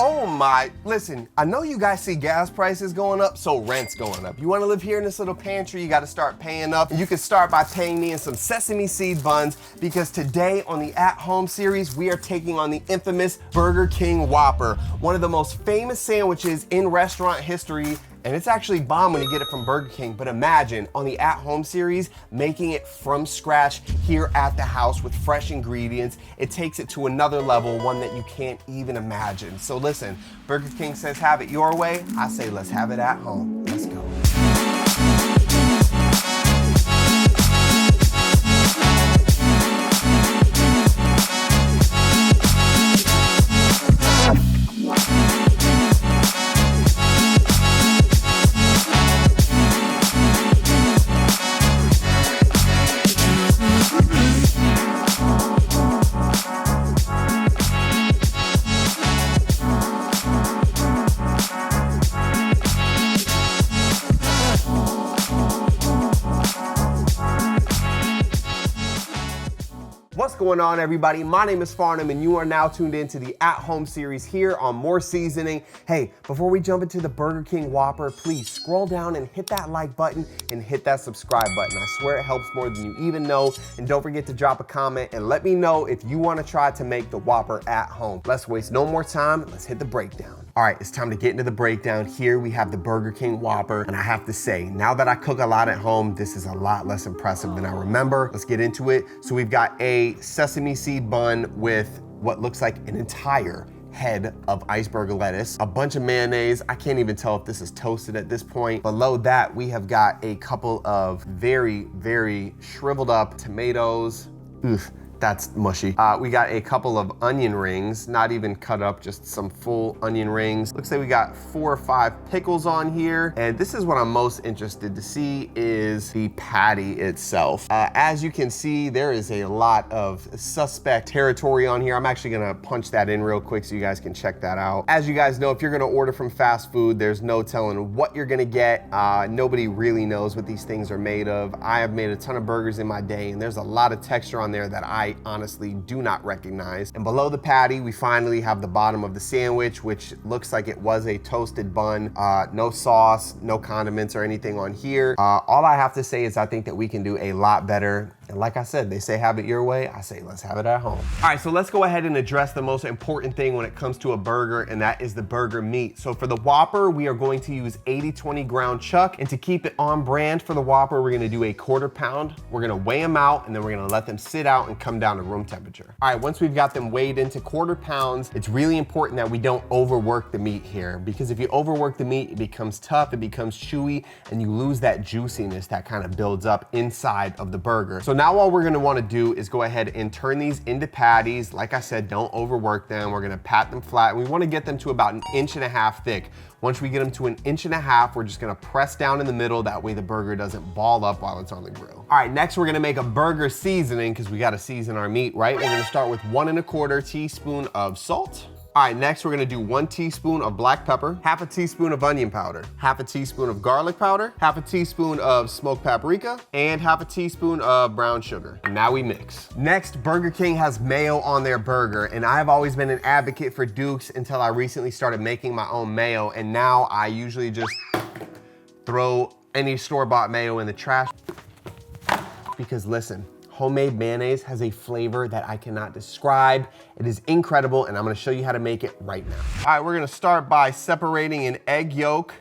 Oh my, listen, I know you guys see gas prices going up, so rent's going up. You wanna live here in this little pantry, you gotta start paying up. You can start by paying me in some sesame seed buns, because today on the At Home series, we are taking on the infamous Burger King Whopper, one of the most famous sandwiches in restaurant history. And it's actually bomb when you get it from Burger King, but imagine on the At Home series, making it from scratch here at the house with fresh ingredients. It takes it to another level, one that you can't even imagine. So listen, Burger King says have it your way. I say let's have it at home. Let's go. What's going on, everybody? My name is Farnum, and you are now tuned into the At Home series here on More Seasoning. Hey, before we jump into the Burger King Whopper, please scroll down and hit that like button and hit that subscribe button. I swear it helps more than you even know. And don't forget to drop a comment and let me know if you want to try to make the Whopper at home. Let's waste no more time. Let's hit the breakdown. All right, it's time to get into the breakdown. Here we have the Burger King Whopper, and I have to say, now that I cook a lot at home, this is a lot less impressive than I remember. Let's get into it. So we've got a sesame seed bun with what looks like an entire head of iceberg lettuce, a bunch of mayonnaise. I can't even tell if this is toasted at this point. Below that, we have got a couple of very, very shriveled up tomatoes. Oof. That's mushy. We got a couple of onion rings, not even cut up, just some full onion rings. Looks like we got 4 or 5 pickles on here. And this is what I'm most interested to see is the patty itself. As you can see, there is a lot of suspect territory on here. I'm actually gonna punch that in real quick so you guys can check that out. As you guys know, if you're gonna order from fast food, there's no telling what you're gonna get. Nobody really knows what these things are made of. I have made a ton of burgers in my day, and there's a lot of texture on there that I honestly do not recognize. And below the patty, we finally have the bottom of the sandwich, which looks like it was a toasted bun. No sauce, no condiments or anything on here. All I have to say is I think that we can do a lot better. And like I said, they say have it your way. I say let's have it at home. All right, so let's go ahead and address the most important thing when it comes to a burger, and that is the burger meat. So for the Whopper, we are going to use 80-20 ground chuck. And to keep it on brand for the Whopper, we're gonna do a 1/4 pound. We're gonna weigh them out, and then we're gonna let them sit out and come down to room temperature. All right, once we've got them weighed into 1/4 pounds, it's really important that we don't overwork the meat here, because if you overwork the meat, it becomes tough, it becomes chewy, and you lose that juiciness that kind of builds up inside of the burger. So now all we're gonna wanna do is go ahead and turn these into patties. Like I said, don't overwork them. We're gonna pat them flat, and we wanna get them to about 1.5 inches thick. Once we get them to 1.5 inches, we're just gonna press down in the middle. That way the burger doesn't ball up while it's on the grill. All right, next we're gonna make a burger seasoning, because we gotta season our meat, right? We're gonna start with 1¼ teaspoon of salt. All right, next we're gonna do 1 teaspoon of black pepper, 1/2 teaspoon of onion powder, 1/2 teaspoon of garlic powder, 1/2 teaspoon of smoked paprika, and 1/2 teaspoon of brown sugar. And now we mix. Next, Burger King has mayo on their burger, and I've always been an advocate for Duke's until I recently started making my own mayo, and now I usually just throw any store-bought mayo in the trash. Because listen, homemade mayonnaise has a flavor that I cannot describe. It is incredible, and I'm gonna show you how to make it right now. All right, we're gonna start by separating an egg yolk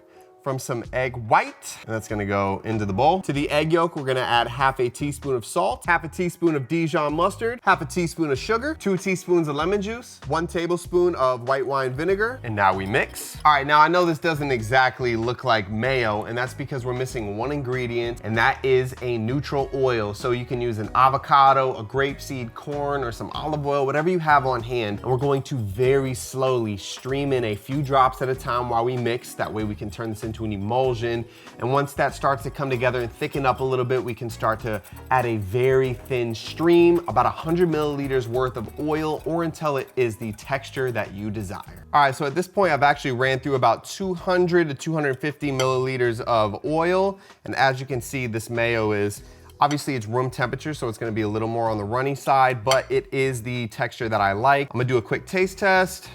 from some egg white, and that's gonna go into the bowl. To the egg yolk, we're gonna add 1/2 teaspoon of salt, 1/2 teaspoon of Dijon mustard, 1/2 teaspoon of sugar, 2 teaspoons of lemon juice, 1 tablespoon of white wine vinegar, and now we mix. All right, now I know this doesn't exactly look like mayo, and that's because we're missing one ingredient, and that is a neutral oil. So you can use an avocado, a grapeseed, corn, or some olive oil, whatever you have on hand. And we're going to very slowly stream in a few drops at a time while we mix. That way we can turn this into an emulsion. And once that starts to come together and thicken up a little bit, we can start to add a very thin stream, about 100 milliliters worth of oil, or until it is the texture that you desire. All right, so at this point, I've actually ran through about 200 to 250 milliliters of oil. And as you can see, this mayo is obviously it's room temperature, so it's gonna be a little more on the runny side, but it is the texture that I like. I'm gonna do a quick taste test.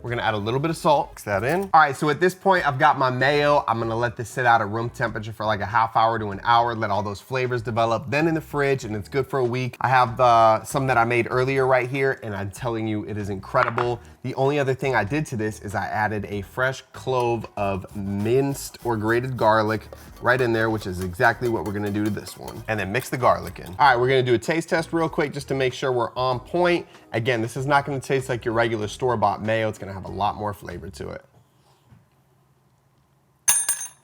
We're gonna add a little bit of salt, mix that in. All right, so at this point, I've got my mayo. I'm gonna let this sit out at room temperature for like a half hour to an hour, let all those flavors develop, then in the fridge, and it's good for a week. I have some that I made earlier right here, and I'm telling you, it is incredible. The only other thing I did to this is I added a fresh clove of minced or grated garlic right in there, which is exactly what we're gonna do to this one. And then mix the garlic in. All right, we're gonna do a taste test real quick just to make sure we're on point. Again, this is not gonna taste like your regular store-bought mayo. It's gonna have a lot more flavor to it.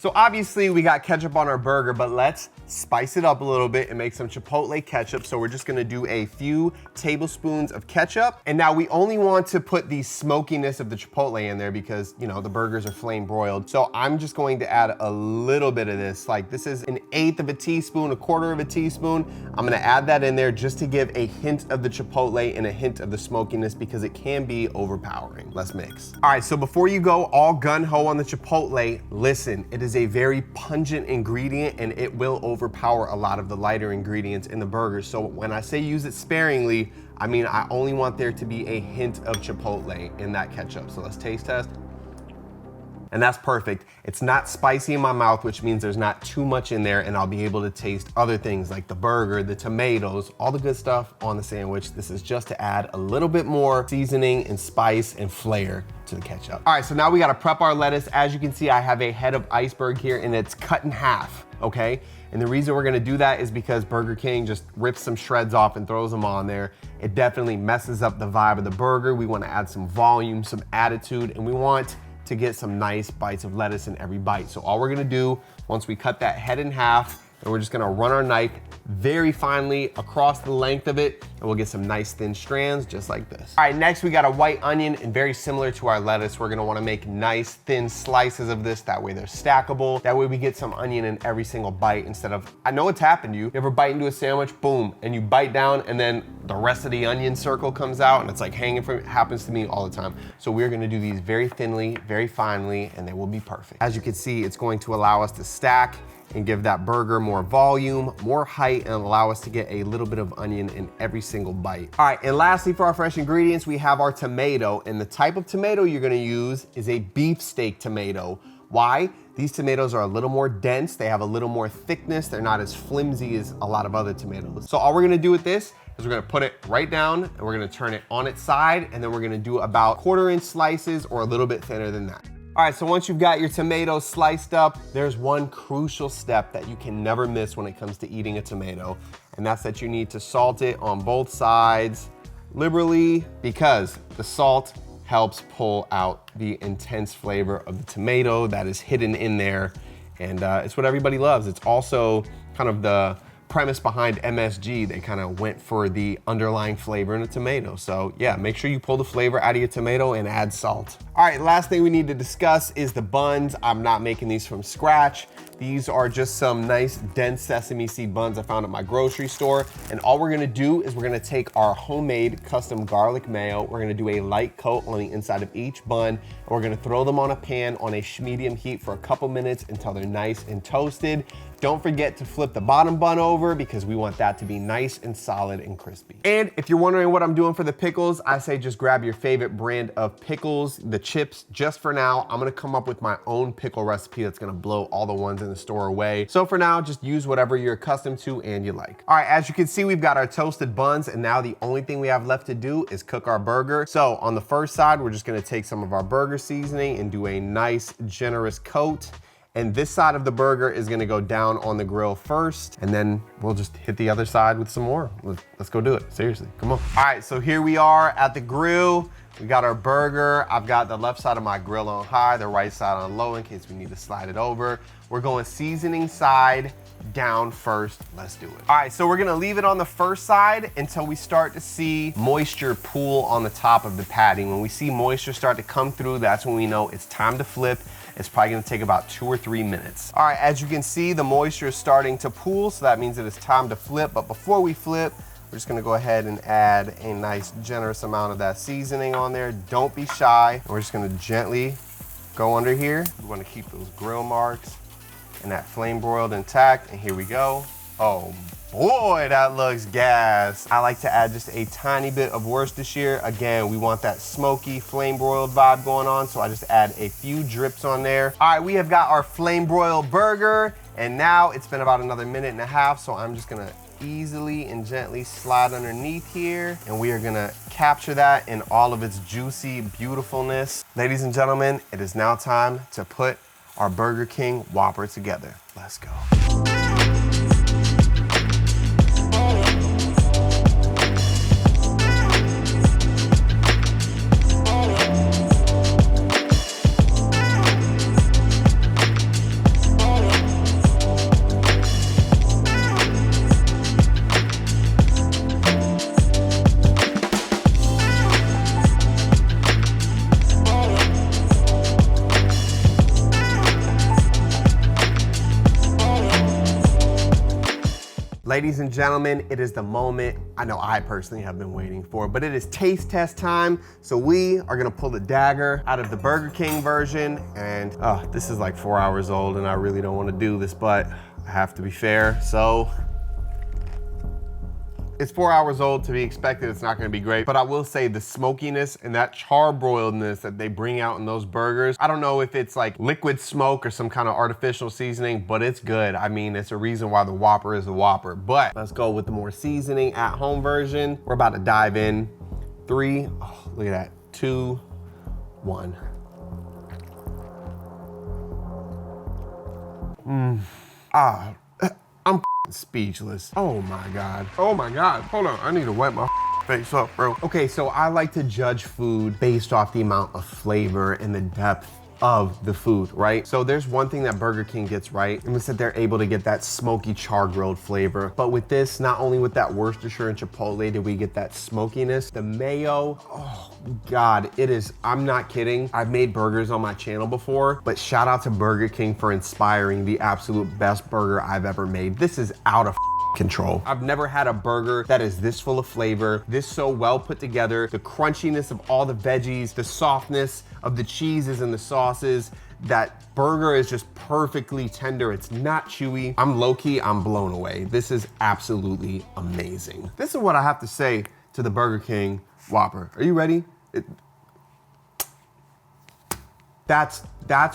So obviously we got ketchup on our burger, but let's spice it up a little bit and make some chipotle ketchup. So we're just gonna do a few tablespoons of ketchup. And now we only want to put the smokiness of the chipotle in there because, you know, the burgers are flame broiled. So I'm just going to add a little bit of this. Like this is 1/8 of a teaspoon, 1/4 of a teaspoon. I'm gonna add that in there just to give a hint of the chipotle and a hint of the smokiness because it can be overpowering. Let's mix. All right, so before you go all gun-ho on the chipotle, listen, it is a very pungent ingredient and it will overpower a lot of the lighter ingredients in the burgers. So when I say use it sparingly, I mean I only want there to be a hint of chipotle in that ketchup. So let's taste test. And that's perfect. It's not spicy in my mouth, which means there's not too much in there and I'll be able to taste other things like the burger, the tomatoes, all the good stuff on the sandwich. This is just to add a little bit more seasoning and spice and flair to the ketchup. All right, so now we gotta prep our lettuce. As you can see, I have a head of iceberg here and it's cut in half, okay? And the reason we're gonna do that is because Burger King just rips some shreds off and throws them on there. It definitely messes up the vibe of the burger. We wanna add some volume, some attitude, and we want to get some nice bites of lettuce in every bite. So all we're gonna do, once we cut that head in half, and we're just gonna run our knife very finely across the length of it, and we'll get some nice thin strands just like this. All right, next we got a white onion, and very similar to our lettuce, we're gonna wanna make nice thin slices of this. That way they're stackable. That way we get some onion in every single bite instead of, I know it's happened to you. You ever bite into a sandwich, boom, and you bite down and then the rest of the onion circle comes out and it's like hanging from, it happens to me all the time. So we're gonna do these very thinly, very finely, and they will be perfect. As you can see, it's going to allow us to stack and give that burger more volume, more height, and allow us to get a little bit of onion in every single bite. All right, and lastly for our fresh ingredients, we have our tomato, and the type of tomato you're gonna use is a beefsteak tomato. Why? These tomatoes are a little more dense, they have a little more thickness, they're not as flimsy as a lot of other tomatoes. So all we're gonna do with this is we're gonna put it right down and we're gonna turn it on its side, and then we're gonna do about 1/4-inch slices or a little bit thinner than that. All right, so once you've got your tomatoes sliced up, there's one crucial step that you can never miss when it comes to eating a tomato, and that's that you need to salt it on both sides liberally because the salt helps pull out the intense flavor of the tomato that is hidden in there, and it's what everybody loves. It's also kind of the premise behind MSG. They kind of went for the underlying flavor in a tomato. So yeah, make sure you pull the flavor out of your tomato and add salt. All right, last thing we need to discuss is the buns. I'm not making these from scratch. These are just some nice dense sesame seed buns I found at my grocery store. And all we're gonna do is we're gonna take our homemade custom garlic mayo. We're gonna do a light coat on the inside of each bun. And we're gonna throw them on a pan on a medium heat for a couple minutes until they're nice and toasted. Don't forget to flip the bottom bun over because we want that to be nice and solid and crispy. And if you're wondering what I'm doing for the pickles, I say just grab your favorite brand of pickles, the chips. Just for now, I'm gonna come up with my own pickle recipe that's gonna blow all the ones in the store away. So for now, just use whatever you're accustomed to and you like. All right, as you can see, we've got our toasted buns, and now the only thing we have left to do is cook our burger. So on the first side, we're just gonna take some of our burger seasoning and do a nice generous coat. And this side of the burger is gonna go down on the grill first, and then we'll just hit the other side with some more. Let's go do it, seriously, come on. All right, so here we are at the grill. We got our burger. I've got the left side of my grill on high, the right side on low in case we need to slide it over. We're going seasoning side down first. Let's do it. All right, so we're gonna leave it on the first side until we start to see moisture pool on the top of the patty. When we see moisture start to come through, that's when we know it's time to flip. It's probably gonna take about 2 or 3 minutes. All right, as you can see, the moisture is starting to pool, so that means that it's time to flip. But before we flip, we're just gonna go ahead and add a nice generous amount of that seasoning on there. Don't be shy. We're just gonna gently go under here. We wanna keep those grill marks and that flame broiled intact, and here we go. Oh Boy, that looks gas. I like to add just a tiny bit of Worcestershire. Again, we want that smoky, flame broiled vibe going on, so I just add a few drips on there. All right, we have got our flame broiled burger, and now it's been about another minute and a half, so I'm just gonna easily and gently slide underneath here, and we are gonna capture that in all of its juicy beautifulness. Ladies and gentlemen, it is now time to put our Burger King Whopper together. Let's go. Ladies and gentlemen, it is the moment I know I personally have been waiting for, but it is taste test time. So we are gonna pull the dagger out of the Burger King version, and this is like 4 hours old and I really don't wanna do this, but I have to be fair. So it's 4 hours old, to be expected. It's not gonna be great, but I will say the smokiness and that charbroiledness that they bring out in those burgers, I don't know if it's like liquid smoke or some kind of artificial seasoning, but it's good. I mean, it's a reason why the Whopper is the Whopper. But let's go with the more seasoning at home version. We're about to dive in. 3, oh, look at that, 2, 1. I'm speechless. Oh my God. Oh my God. Hold on, I need to wipe my face up, bro. Okay, so I like to judge food based off the amount of flavor and the depth of the food, right? So there's one thing that Burger King gets right, and it's that they're able to get that smoky char-grilled flavor. But with this, not only with that Worcestershire and Chipotle did we get that smokiness, the mayo, oh God, it is, I'm not kidding. I've made burgers on my channel before, but shout out to Burger King for inspiring the absolute best burger I've ever made. This is out of control. I've never had a burger that is this full of flavor, this so well put together, the crunchiness of all the veggies, the softness of the cheeses and the sauces. That burger is just perfectly tender. It's not chewy. I'm low-key, I'm blown away. This is absolutely amazing. This is what I have to say to the Burger King Whopper. Are you ready? That's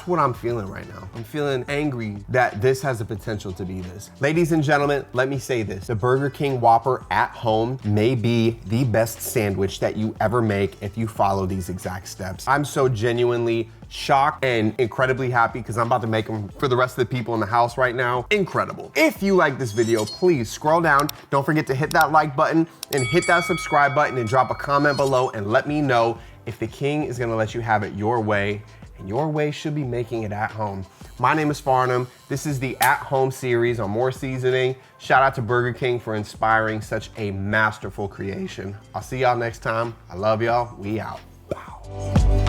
what I'm feeling right now. I'm feeling angry that this has the potential to be this. Ladies and gentlemen, let me say this. The Burger King Whopper at home may be the best sandwich that you ever make if you follow these exact steps. I'm so genuinely shocked and incredibly happy because I'm about to make them for the rest of the people in the house right now. Incredible. If you like this video, please scroll down. Don't forget to hit that like button and hit that subscribe button and drop a comment below and let me know if the King is gonna let you have it your way. And your way should be making it at home. My name is Farnum. This is the At Home series on More Seasoning. Shout out to Burger King for inspiring such a masterful creation. I'll see y'all next time. I love y'all. We out. Wow.